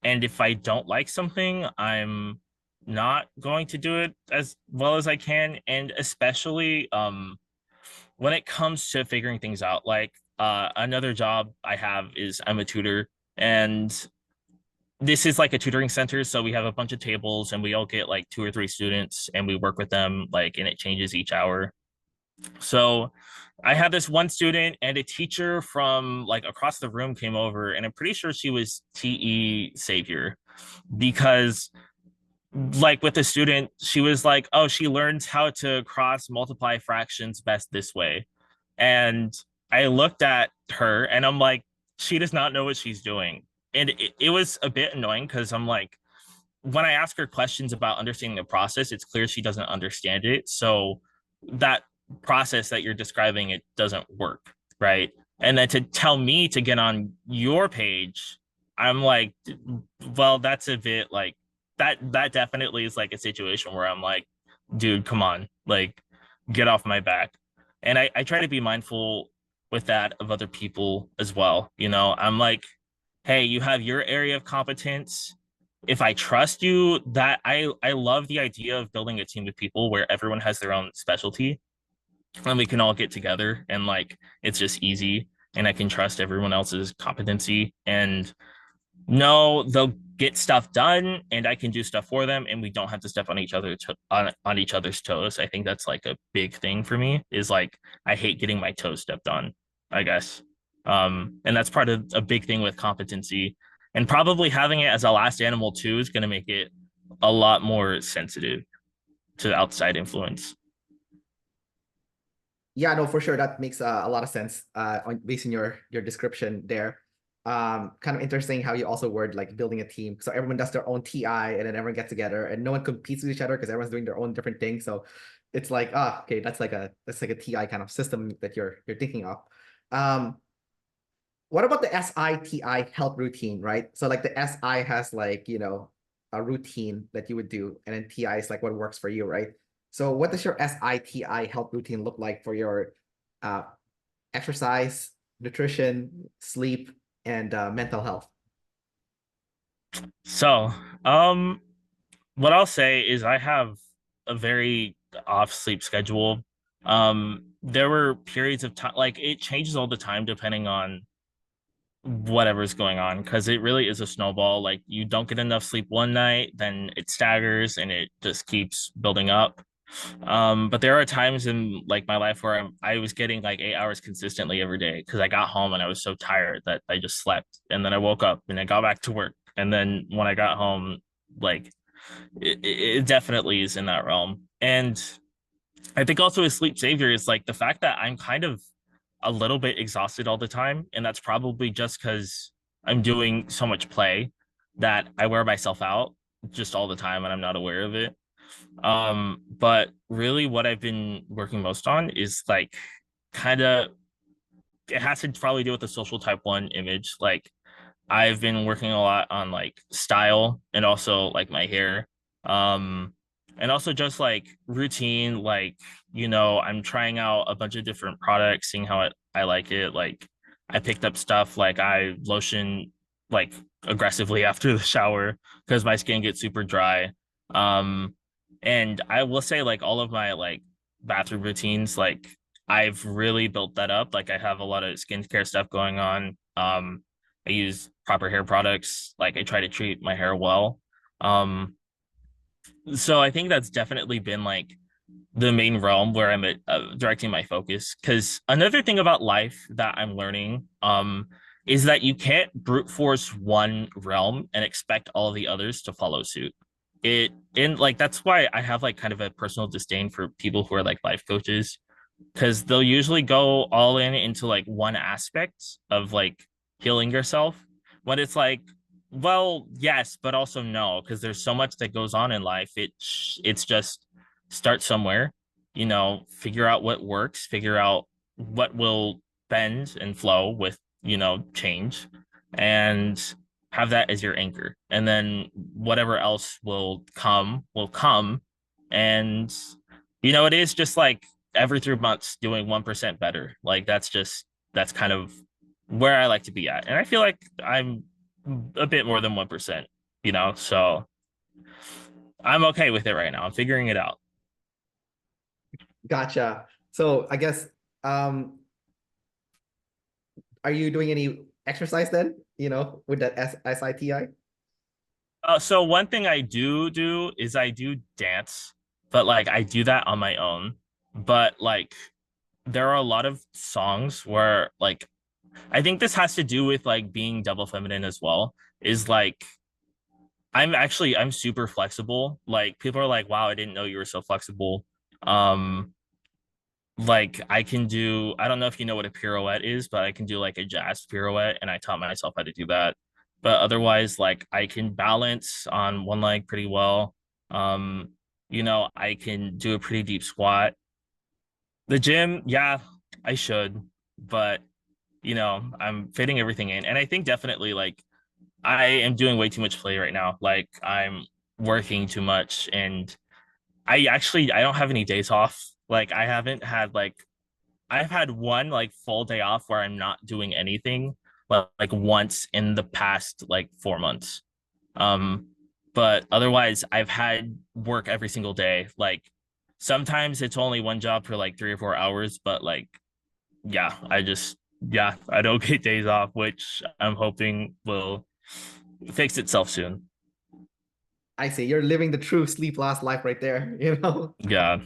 and if I don't like something, I'm not going to do it as well as I can. And especially when it comes to figuring things out, like another job I have is I'm a tutor, and this is like a tutoring center. So we have a bunch of tables and we all get like two or three students and we work with them, like, and it changes each hour. So I had this one student and a teacher from like across the room came over, and I'm pretty sure she was TE Savior because like with the student, she was like, oh, she learns how to cross multiply fractions best this way. And I looked at her and I'm like, she does not know what she's doing. And it was a bit annoying because I'm like, when I ask her questions about understanding the process, it's clear she doesn't understand it. So that process that you're describing, it doesn't work, right? And then to tell me to get on your page, I'm like, well, that's a bit like that definitely is like a situation where I'm like, dude, come on, like get off my back. And I try to be mindful with that of other people as well. I'm like, hey, you have your area of competence. If I trust you, that I love the idea of building a team of people where everyone has their own specialty and we can all get together and like it's just easy and I can trust everyone else's competency and no, they'll get stuff done and I can do stuff for them and we don't have to step on on each other's toes. I think that's like a big thing for me is like I hate getting my toes stepped on, I guess. And that's part of a big thing with competency. And probably having it as a last animal too is going to make it a lot more sensitive to outside influence. Yeah, no, for sure. That makes a lot of sense based on your description there. Kind of interesting how you also word like building a team. So everyone does their own TI and then everyone gets together and no one competes with each other because everyone's doing their own different thing. So it's like, okay, that's like a TI kind of system that you're thinking of. Um, what about the SITI help routine, right? So like the SI has like, a routine that you would do, and then TI is like what works for you, right? So what does your SITI help routine look like for your uh, exercise, nutrition, sleep, and mental health? So, um, what I'll say is I have a very off sleep schedule. There were periods of time, like it changes all the time depending on whatever's going on because it really is a snowball. Like you don't get enough sleep one night, then it staggers and it just keeps building up. But there are times in like my life where I was getting like 8 hours consistently every day because I got home and I was so tired that I just slept, and then I woke up and I got back to work, and then when I got home, Like it definitely is in that realm. And I think also with sleep savior is like the fact that I'm kind of a little bit exhausted all the time. And that's probably just because I'm doing so much play that I wear myself out just all the time and I'm not aware of it. But really what I've been working most on is like kind of it has to probably do with the social type one image. Like I've been working a lot on like style and also like my hair. Um and also just like routine, like, I'm trying out a bunch of different products, seeing how I like it. Like I picked up stuff like I lotion like aggressively after the shower because my skin gets super dry. And I will say like all of my like bathroom routines, like I've really built that up. Like I have a lot of skincare stuff going on. I use proper hair products. Like I try to treat my hair well. Um, so I think that's definitely been like the main realm where I'm directing my focus. Because another thing about life that I'm learning is that you can't brute force one realm and expect all the others to follow suit. Like that's why I have like kind of a personal disdain for people who are like life coaches because they'll usually go all in into like one aspect of like healing yourself when it's like, well, yes, but also no, because there's so much that goes on in life. It's just start somewhere, figure out what works, figure out what will bend and flow with, change, and have that as your anchor. And then whatever else will come. And it is just like every 3 months doing 1% better. Like that's kind of where I like to be at. And I feel like I'm a bit more than 1%, so I'm okay with it right now. I'm figuring it out. Gotcha. So I guess are you doing any exercise then, with that SITI? So one thing I do is I do dance, but like I do that on my own. But like there are a lot of songs where like I think this has to do with like being double feminine as well. Is like I'm super flexible. Like people are like, wow, I didn't know you were so flexible. Um, like I don't know if you know what a pirouette is, but I can do like a jazz pirouette and I taught myself how to do that. But otherwise, like I can balance on one leg pretty well. Um, I can do a pretty deep squat. The gym, yeah, I should, but I'm fitting everything in. And I think definitely like I am doing way too much play right now. Like I'm working too much and I don't have any days off. Like I haven't had like I've had one like full day off where I'm not doing anything like once in the past like 4 months. Um but otherwise I've had work every single day. Like sometimes it's only one job for like 3 or 4 hours, but like yeah, I don't get days off, which I'm hoping will fix itself soon. I see. You're living the true sleep last life right there, Yeah,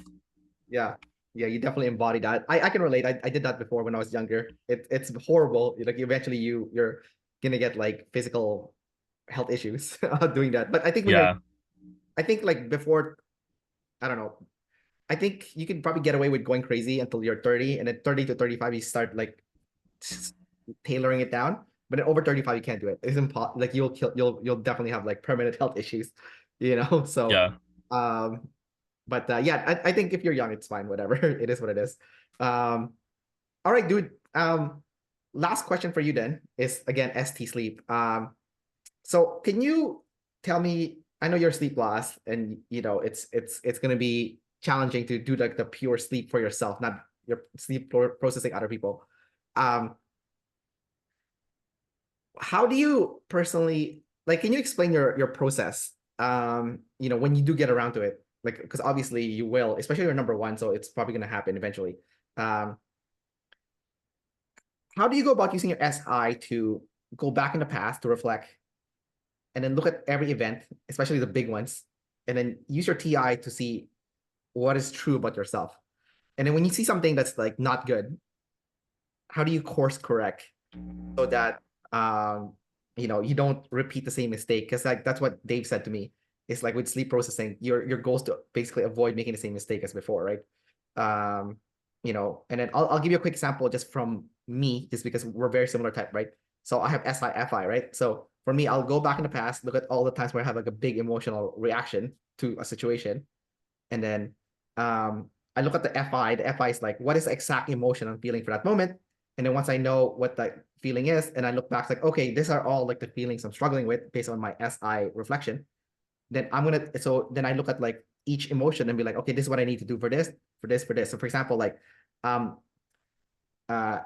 Yeah. Yeah, you definitely embody that. I can relate. I did that before when I was younger. It's horrible. Like eventually you're gonna get like physical health issues doing that. But I think yeah, I think like before, I don't know. I think you can probably get away with going crazy until you're 30, and at 30 to 35, you start like tailoring it down. But at over 35, you can't do it. It's impossible. Like you'll definitely have like permanent health issues, So yeah. um but yeah, I think if you're young, it's fine, whatever. It is what it is. All right, dude. Last question for you then is again ST sleep. So can you tell me, I know you're sleep lost and it's gonna be challenging to do like the pure sleep for yourself, not your sleep processing other people. Um, how do you personally like can you explain your process when you do get around to it, like because obviously you will, especially you're number one, so it's probably going to happen eventually. um how do you go about using your SI to go back in the past to reflect and then look at every event, especially the big ones, and then use your TI to see what is true about yourself, and then when you see something that's like not good, how do you course correct so that you don't repeat the same mistake? Because like that's what Dave said to me. It's like with sleep processing, your goal is to basically avoid making the same mistake as before, right? Um, and then I'll give you a quick example just from me, just because we're very similar type, right? So I have SI, right? So for me, I'll go back in the past, look at all the times where I have like a big emotional reaction to a situation, and then I look at the FI. The FI is like, what is the exact emotion I'm feeling for that moment? And then once I know what that feeling is, and I look back, like, okay, these are all like the feelings I'm struggling with based on my SI reflection. Then then I look at like each emotion and be like, okay, this is what I need to do for this, for this, for this. So for example, like um uh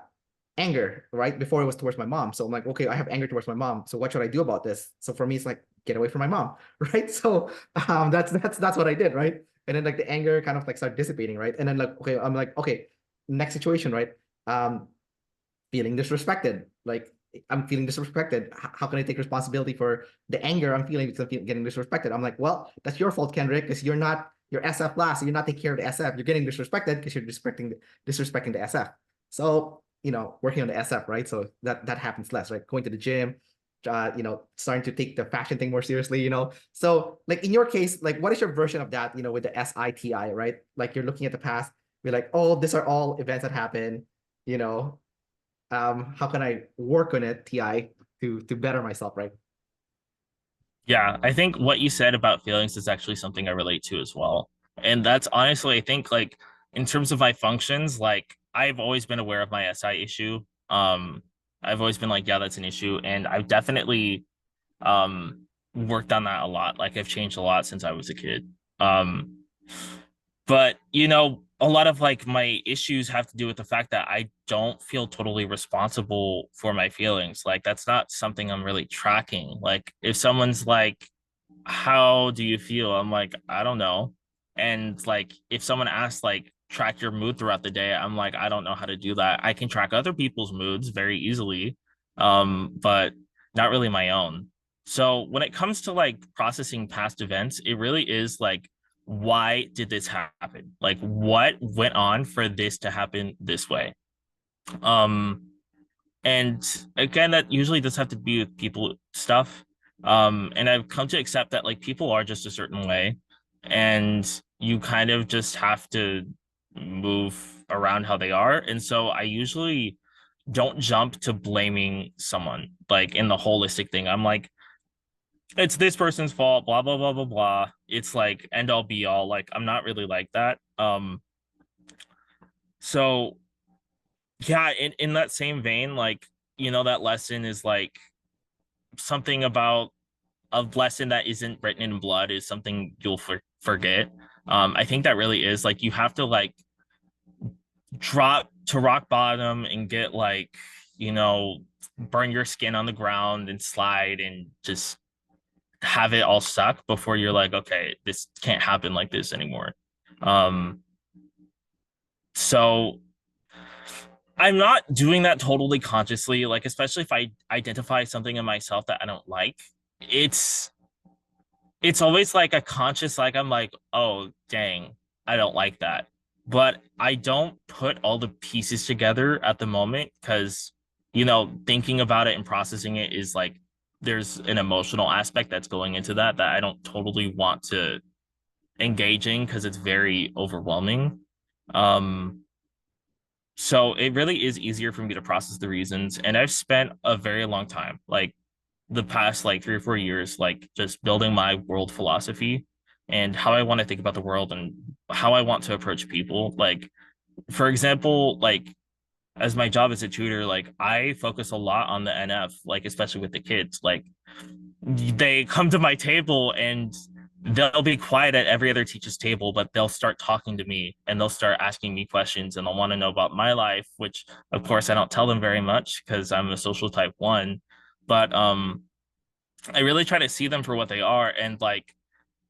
anger, right? Before it was towards my mom. So I'm like, okay, I have anger towards my mom. So what should I do about this? So for me, it's like, get away from my mom, right? So that's what I did, right? And then like the anger kind of like started dissipating, right? And then like, okay, I'm like, okay, next situation, right? Um, feeling disrespected. Like I'm feeling disrespected. How can I take responsibility for the anger I'm feeling because I'm getting disrespected? I'm like, well, that's your fault, Kendrick, because you're SF last, so you're not taking care of the SF. You're getting disrespected because you're disrespecting the SF. So, working on the SF, right? So that happens less, right? Going to the gym, starting to take the fashion thing more seriously, So like in your case, like what is your version of that, with the SITI, right? Like you're looking at the past, you're like, oh, these are all events that happen, you know, how can I work on it, TI, to better myself, right? Yeah, I think what you said about feelings is actually something I relate to as well. And that's honestly, I think like in terms of my functions, like I've always been aware of my SI issue. I've always been like, yeah, that's an issue. And I've definitely worked on that a lot. Like I've changed a lot since I was a kid. But a lot of like my issues have to do with the fact that I don't feel totally responsible for my feelings. Like that's not something I'm really tracking. Like if someone's like, how do you feel? I'm like, I don't know. And like if someone asks like track your mood throughout the day, I'm like, I don't know how to do that. I can track other people's moods very easily, but not really my own. So when it comes to like processing past events, it really is like, why did this happen? Like what went on for this to happen this way? Um, and again, that usually does have to be with people stuff. And I've come to accept that like people are just a certain way, and you kind of just have to move around how they are. And so I usually don't jump to blaming someone like in the holistic thing. I'm like, it's this person's fault, blah blah blah blah blah. It's like end all be all. Like I'm not really like that. So yeah, in that same vein, like that lesson is like something about a lesson that isn't written in blood is something you'll forget. I think that really is like you have to like drop to rock bottom and get like you know burn your skin on the ground and slide and just have it all suck before you're like, okay, this can't happen like this anymore. um so I'm not doing that totally consciously, like especially if I identify something in myself that I don't like. it's it's always like a conscious, like I'm like, oh dang, I don't like that. But I don't put all the pieces together at the moment because thinking about it and processing it is like there's an emotional aspect that's going into that I don't totally want to engage in because it's very overwhelming. Um so it really is easier for me to process the reasons. And I've spent a very long time, like the past like 3 or 4 years, like just building my world philosophy and how I want to think about the world and how I want to approach people. Like, for example, like as my job as a tutor, like I focus a lot on the NF, like especially with the kids. Like they come to my table and they'll be quiet at every other teacher's table, but they'll start talking to me and they'll start asking me questions and they'll want to know about my life, which of course I don't tell them very much because I'm a social type one. But I really try to see them for what they are. And like,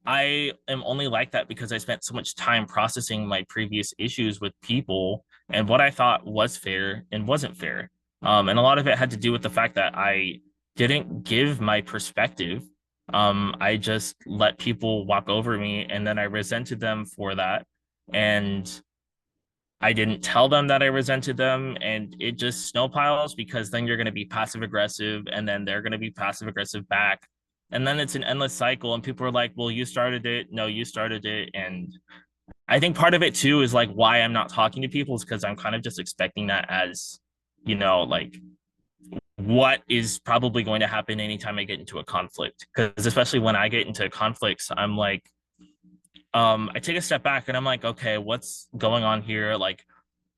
I am only like that because I spent so much time processing my previous issues with people and what I thought was fair and wasn't fair. And a lot of it had to do with the fact that I didn't give my perspective. I just let people walk over me and then I resented them for that. And I didn't tell them that I resented them, and it just snowpiles because then you're going to be passive aggressive, and then they're going to be passive aggressive back. and then it's an endless cycle, and people are like, well, you started it. No, you started it. And I think part of it too is like why I'm not talking to people is because I'm kind of just expecting that as, like what is probably going to happen anytime I get into a conflict. Because especially when I get into conflicts, I'm like, I take a step back and I'm like, okay, what's going on here? Like,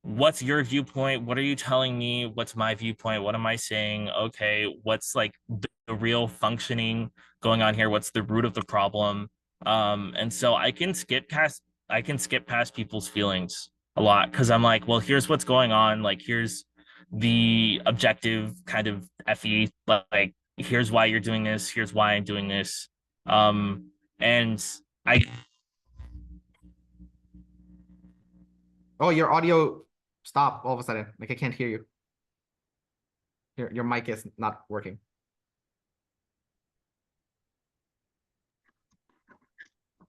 what's your viewpoint? What are you telling me? What's my viewpoint? What am I saying? Okay, what's like the real functioning going on here? What's the root of the problem? And so I can skip past people's feelings a lot because I'm like, well, here's what's going on. Like, here's the objective kind of FE, like here's why you're doing this, here's why I'm doing this. And I Oh, your audio stopped all of a sudden. Like I can't hear you. Your mic is not working.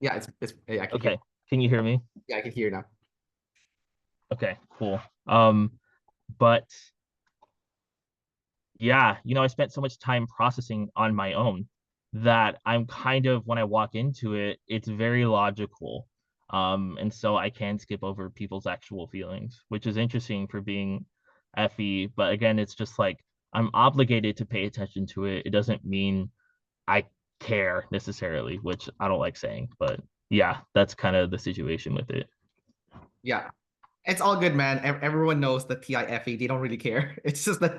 Yeah, yeah, I can hear. Okay, can you hear me? Yeah, I can hear you now. Okay, cool. But yeah, I spent so much time processing on my own that I'm kind of, when I walk into it, it's very logical. And so I can skip over people's actual feelings, which is interesting for being FE. But again, it's just like I'm obligated to pay attention to it. It doesn't mean I care necessarily, which I don't like saying, but yeah, that's kind of the situation with it. Yeah, it's all good, man. Everyone knows the TIFE. They don't really care. It's just that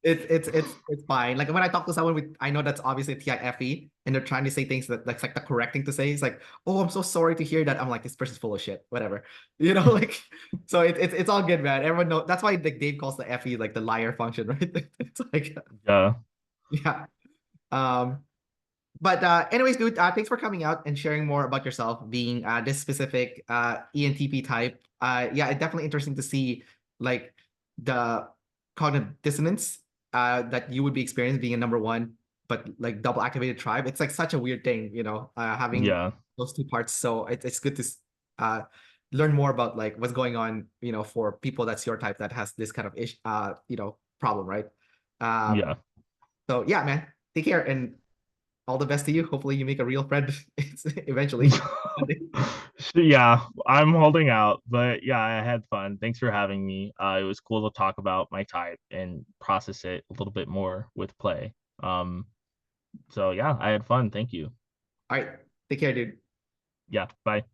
it's fine. Like when I talk to someone with, I know that's obviously TIFE, and they're trying to say things that's like the correct thing to say. It's like, oh, I'm so sorry to hear that. I'm like, this person's full of shit. Whatever, like. So it's all good, man. Everyone knows. That's why like Dave calls the FE like the liar function, right? It's like, Yeah, yeah. Um, but anyways, dude, thanks for coming out and sharing more about yourself being this specific ENTP type. Yeah, it's definitely interesting to see like the cognitive dissonance that you would be experiencing being a number one, but like double activated tribe. It's like such a weird thing, having yeah, those two parts. So it's good to uh, learn more about like what's going on, for people that's your type that has this kind of problem, right? Um, yeah. so yeah, man, take care and all the best to you. Hopefully you make a real friend eventually. Yeah, I'm holding out, but yeah, I had fun. Thanks for having me. It was cool to talk about my type and process it a little bit more with play. So yeah, I had fun. Thank you. All right. Take care, dude. Yeah, bye.